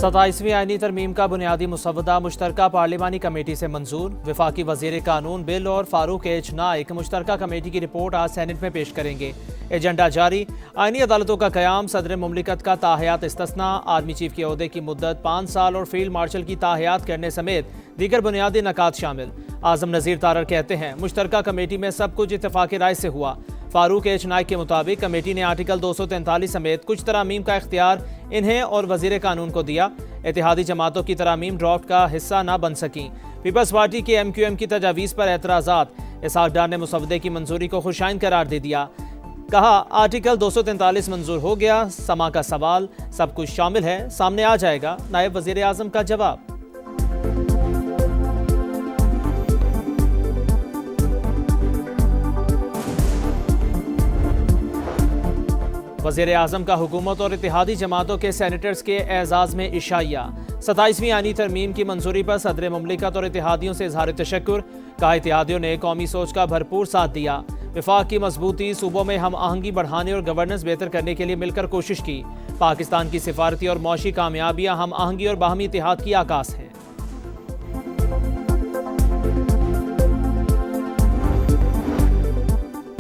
27वीं आईनी तरमीम का बुनियादी मुसव्वदा मुश्तरका पार्लिमानी कमेटी से मंजूर। वफाकी वजीर कानून बिल और फारूक एच नाइक मुश्तरका कमेटी की रिपोर्ट आज सेनेट में पेश करेंगे। एजेंडा जारी। आईनी अदालतों का क़याम, सदर मुमलिकत का ताहयात इस्तिस्ना, आर्मी चीफ के ओहदे की मुद्दत 5 साल और फील्ड मार्शल की ताहयात करने समेत दीगर बुनियादी नकात शामिल। आजम नज़ीर तारर कहते हैं मुश्तरका कमेटी में सब कुछ इत्तफाक़ी राय से हुआ। फारूक एच नाइक के मुताबिक कमेटी ने आर्टिकल 243 समेत कुछ तरामीम का इख्तियार इन्हें और वजीर कानून को दिया। इत्तेहादी जमातों की तरामीम ड्राफ्ट का हिस्सा न बन सकी। पीपल्स पार्टी के MQM की तजावीज़ पर एतराज़ात। इसहाक डार ने मुसव्वदे की मंजूरी को खुशाइन करार दे दिया। कहा आर्टिकल 243 मंजूर हो गया, समा का सवाल सब कुछ शामिल है, सामने आ जाएगा। नायब वजीर आज़म का जवाब। वज़ीर आज़म का हुकूमत और इत्तेहादी जमातों के सेनेटर्स के एजाज़ में इशाइया। 27वीं आईनी तरमीम की मंजूरी पर सदर मुमलिकत और इत्तेहादियों से इजहार तशक्कुर। कहा इत्तेहादियों ने कौमी सोच का भरपूर साथ दिया। विफाक की मजबूती, सूबों में हम आहंगी बढ़ाने और गवर्नेंस बेहतर करने के लिए मिलकर कोशिश की। पाकिस्तान की सिफारती और मौशी कामयाबियाँ हम आहंगी और बाहमी इत्तेहाद की आकाश हैं।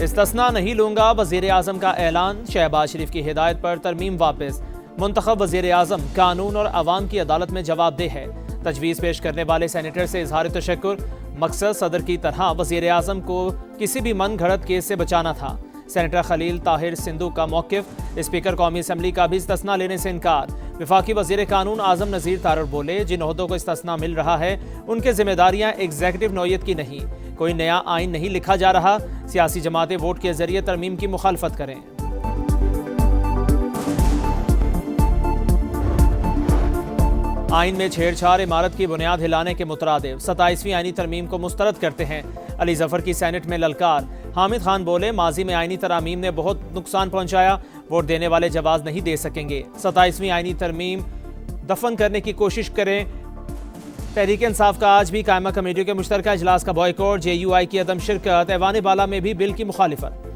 इस्तिस्ना नहीं लूंगा, वज़ीर आज़म का ऐलान। शहबाज शरीफ की हिदायत पर तरमीम वापस। मुंतखब वज़ीर आज़म कानून और अवाम की अदालत में जवाबदेह है। तजवीज़ पेश करने वाले सेनेटर से इजहार तशक्कुर। मकसद सदर की तरह वज़ीर आज़म को किसी भी मन घड़त केस से बचाना था। सेनेटर खलील ताहिर सिंधु का मौक़िफ़। स्पीकर कौमी असम्बली का भी इस्तिस्ना लेने से इनकार। वफाकी वज़ीर कानून आज़म नज़ीर तारर बोले जिन ओहदों को इस्तिस्ना मिल रहा है उनकी जिम्मेदारियाँ एग्जीक्यूटिव नौयत की नहीं। कोई नया आइन नहीं लिखा जा रहा। सियासी जमातें वोट के जरिए तरमीम की मुखालफत करें। आइन में छेड़छाड़ इमारत की बुनियाद हिलाने के मुतरादिफ। 27वीं आईनी तरमीम को मुस्तरद करते हैं। अली जफर की सेनेट में ललकार। हामिद खान बोले माजी में आईनी तरामीम ने बहुत नुकसान पहुंचाया, वोट देने वाले जवाब नहीं दे सकेंगे। 27वीं आईनी तरमीम दफन करने की कोशिश करें। तहरीक इंसाफ का आज भी कायमा कमेटियों के मुश्तरका इजलास का बॉयकॉट। JUI की अदम शिरकत। ऐवान बाला में भी बिल की मुखालिफत।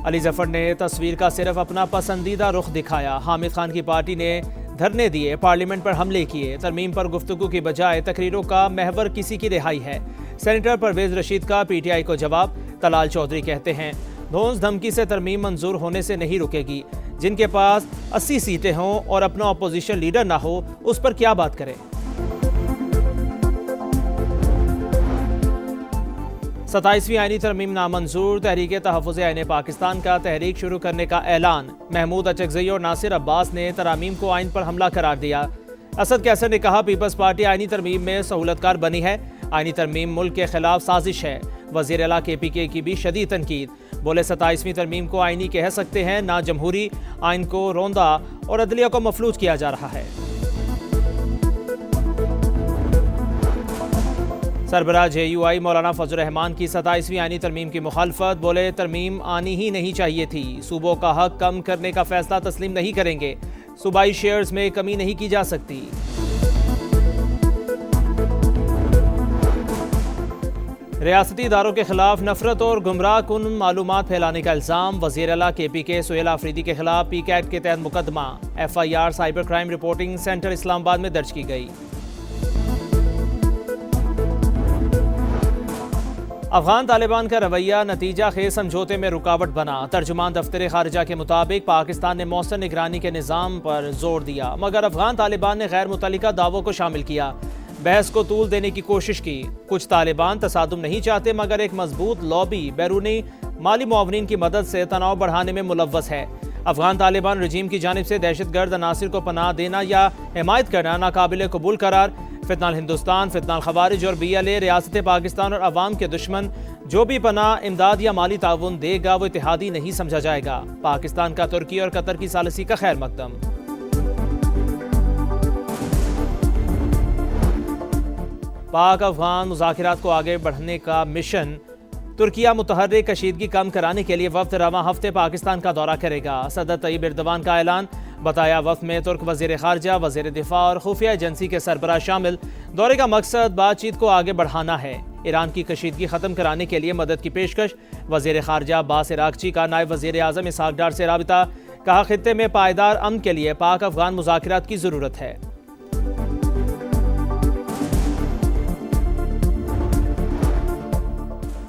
अली जफर ने तस्वीर का सिर्फ अपना पसंदीदा रुख दिखाया। हामिद खान की पार्टी ने धरने दिए, पार्लियामेंट पर हमले किए। तरमीम पर गुफ्तगू की बजाय तकरीरों का महवर किसी की रिहाई है। सेनेटर परवेज रशीद का PTI को जवाब। तलाल चौधरी कहते हैं धौंस धमकी से तरमीम मंजूर होने से नहीं रुकेगी। जिनके पास 80 सीटें हों और अपना अपोजिशन लीडर ना हो उस पर क्या बात करें। 27वीं आईनी तरमीम नामंजूर। तहरीक तहफ़्फ़ुज़ आईन पाकिस्तान का तहरीक शुरू करने का ऐलान। महमूद अचकज़ई और नासिर अब्बास ने तरामीम को आइन पर हमला करार दिया। असद कैसर ने कहा पीपल्स पार्टी आईनी तरमीम में सहूलतकार बनी है। आईनी तरमीम मुल्क के खिलाफ साजिश है। वज़ीर आला KPK की भी शदीद तनकीद। बोले 27वीं तरमीम को आईनी कह सकते हैं ना, जमहूरी आइन को रोंदा और अदलिया को मफलूज किया जा रहा है। सरबराह JUI मौलाना फजल रहमान की 27वीं आईनी तरमीम की मुखालफत। बोले तरमीम आनी ही नहीं चाहिए थी। सूबों का हक कम करने का फैसला तस्लीम नहीं करेंगे। सूबाई शेयर्स में कमी नहीं की जा सकती। रियासती इदारों के खिलाफ नफरत और गुमराह कुन मालूमात फैलाने का इल्ज़ाम। वज़ीर आला KPK सुहेल आफरीदी के खिलाफ PCAT के तहत मुकदमा। FIR cyber crime reporting centre Islamabad में दर्ज की गई। अफगान तालिबान का रवैया नतीजा खेज समझौते में रुकावट बना। तर्जुमान दफ्तर खारिजा के मुताबिक पाकिस्तान ने मौसर निगरानी के निज़ाम पर जोर दिया, मगर अफगान तालिबान ने गैर मुतल्लिका दावों को शामिल किया। बहस को तूल देने की कोशिश की। कुछ तालिबान तसादुम नहीं चाहते, मगर एक मजबूत लॉबी बैरूनी माली मुआवनीन की मदद से तनाव बढ़ाने में मुलव्वस है। अफगान तालिबान रजीम की जानिब से दहशतगर्द अनासिर को पनाह देना या हिमायत करना नाकाबिल कबूल करार। फितनाल हिंदुस्तान, फितनाल खवारिज और BLA रियासत पाकिस्तान और अवाम के दुश्मन। जो भी पनाह, इमदाद या माली ताउन देगा वो इत्तेहादी नहीं समझा जाएगा। पाकिस्तान का तुर्की और कतर की सालसी का खैर मकदम। पाक अफगान मुज़ाकिरात को आगे बढ़ने का मिशन। तुर्किया मुतहर्रिक कशीदगी कम कराने के लिए वफ्द रवां हफ्ते पाकिस्तान का दौरा करेगा। सदर तैयब एर्दोगान का ऐलान। बताया वफ्द में तुर्क वजीर खारजा, वजीर दिफा और खुफिया एजेंसी के सरबराह शामिल। दौरे का मकसद बातचीत को आगे बढ़ाना है। ईरान की कशीदगी खत्म कराने के लिए मदद की पेशकश। वजीर खारजा अब्बास इराक्ची का नायब वजीर आजम इसहाक डार से राबिता। कहा खित्ते में पायदार अमन के लिए पाक अफगान मुज़ाकरात की जरूरत है।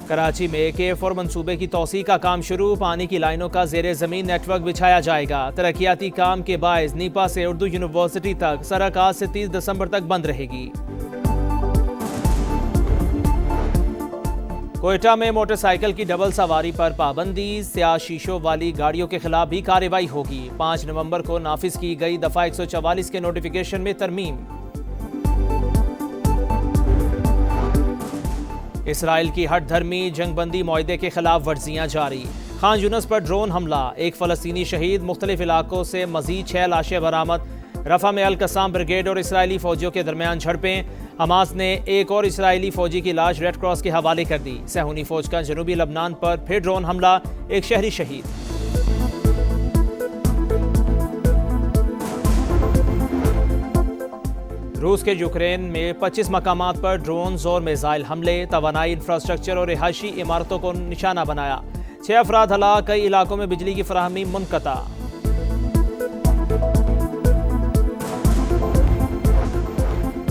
कराची में K4 मंसूबे की तौसी का काम शुरू। पानी की लाइनों का ज़ेरे ज़मीन नेटवर्क बिछाया जाएगा। तरक्याती काम के बायस नीपा से उर्दू यूनिवर्सिटी तक सड़क आज से 30 दिसंबर तक बंद रहेगी। कोयटा में मोटरसाइकिल की डबल सवारी पर पाबंदी। स्याह शीशों वाली गाड़ियों के खिलाफ भी कार्रवाई होगी। 5 नवंबर को नाफिज की गई दफा 144 के नोटिफिकेशन में तरमीम। इसराइल की हट धर्मी जंगबंदी मुआहदे के खिलाफ वर्जियां जारी। खान यूनस पर ड्रोन हमला, एक फ़लस्तीनी शहीद। मुख्तलिफ इलाकों से मजीद 6 लाशें बरामद। रफा में अल कसाम ब्रिगेड और इसराइली फौजियों के दरमियान झड़पें। हमास ने एक और इसराइली फौजी की लाश रेड क्रॉस के हवाले कर दी। सहूनी फौज का जनूबी लबनान पर फिर ड्रोन हमला, एक शहरी शहीद। रूस के यूक्रेन में 25 मकामात पर ड्रोन्स और मिसाइल हमले। तवानाई इंफ्रास्ट्रक्चर और रिहायशी इमारतों को निशाना बनाया। 6 अफराद हलाक, कई इलाकों में बिजली की फराहमी मुनक़ता।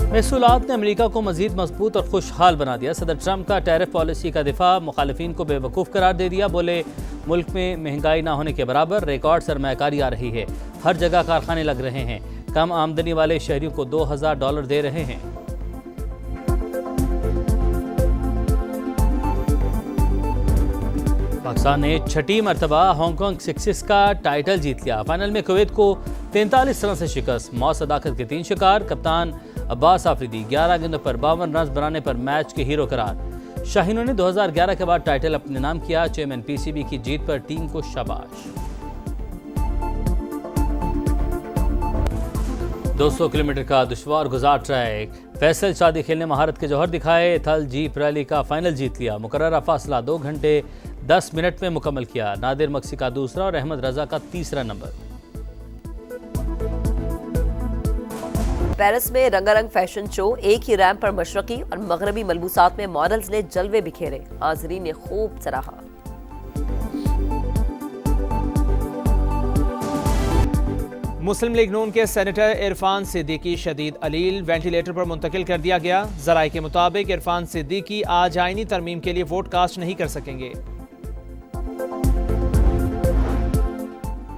महसूलात ने अमेरिका को मजीद मजबूत और खुशहाल बना दिया। सदर ट्रंप का टैरिफ पॉलिसी का दिफा, मुखालिफिन को बेवकूफ़ करार दे दिया। बोले मुल्क में महंगाई ना होने के बराबर रिकॉर्ड सरमायाकारी आ रही है। हर जगह कारखाने लग रहे हैं। कम आमदनी वाले शहरियों को $2000 दे रहे हैं। पाकिस्तान ने 6ठी मरतबा हांगकांग सिक्सेस का टाइटल जीत लिया। फाइनल में कुवैत को 43 रन से शिकस्त। मौत सदाकत के 3 शिकार। कप्तान अब्बास आफरीदी 11 गेंदों पर 52 रन बनाने पर मैच के हीरो करार। शाहीनों ने 2011 के बाद टाइटल अपने नाम किया। चेयरमैन पीसीबी की जीत पर टीम को शाबाश। 200 किलोमीटर का दुश्वार गुजार ट्रैक। फैसल शादी खेलने महारत के जौहर दिखाए। थल जीप रैली का फाइनल जीत लिया। मुकर्ररा फासला 2 घंटे 10 मिनट में मुकम्मल किया। नादिर मक्सी का दूसरा और अहमद रजा का तीसरा नंबर। पेरिस में रंगारंग फैशन शो, एक ही रैंप पर मशरकी और मगरबी मलबूसात में मॉडल्स ने जलवे बिखेरे। हाज़रीन ने खूब सराहा। मुस्लिम लीग नून के सेनेटर इरफान सिद्दीकी शदीद अलील, वेंटिलेटर पर मुंतकिल कर दिया गया। जराये के मुताबिक इरफान सिद्दीकी आज आईनी तरमीम के लिए वोट कास्ट नहीं कर सकेंगे।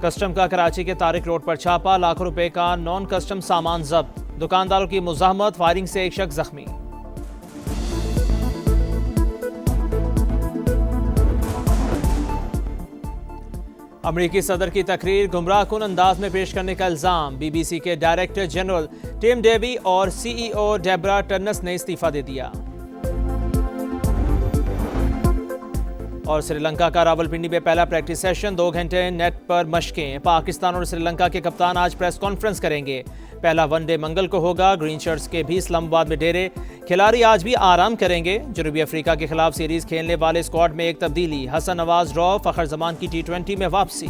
कस्टम का कराची के तारिक रोड पर छापा, लाखों रुपए का नॉन कस्टम सामान जब्त। दुकानदारों की मुज़ाहमत, फायरिंग से एक शख्स जख्मी। अमरीकी सदर की तकरीर गुमराहकुन अंदाज में पेश करने का इल्जाम। बीबीसी के डायरेक्टर जनरल टिम डेवी और सीईओ डेब्रा टर्नस ने इस्तीफा दे दिया। और श्रीलंका का रावलपिंडी में पहला प्रैक्टिस सेशन, 2 घंटे नेट पर मशकें। पाकिस्तान और श्रीलंका के कप्तान आज प्रेस कॉन्फ्रेंस करेंगे। पहला वनडे मंगल को होगा। ग्रीन शर्ट्स के भी इस्लामाबाद में डेरे। खिलाड़ी आज भी आराम करेंगे। जनूबी अफ्रीका के खिलाफ सीरीज खेलने वाले स्क्वाड में एक तबदीली। हसन नवाज ड्रॉ, फखर जमान की T20 में वापसी।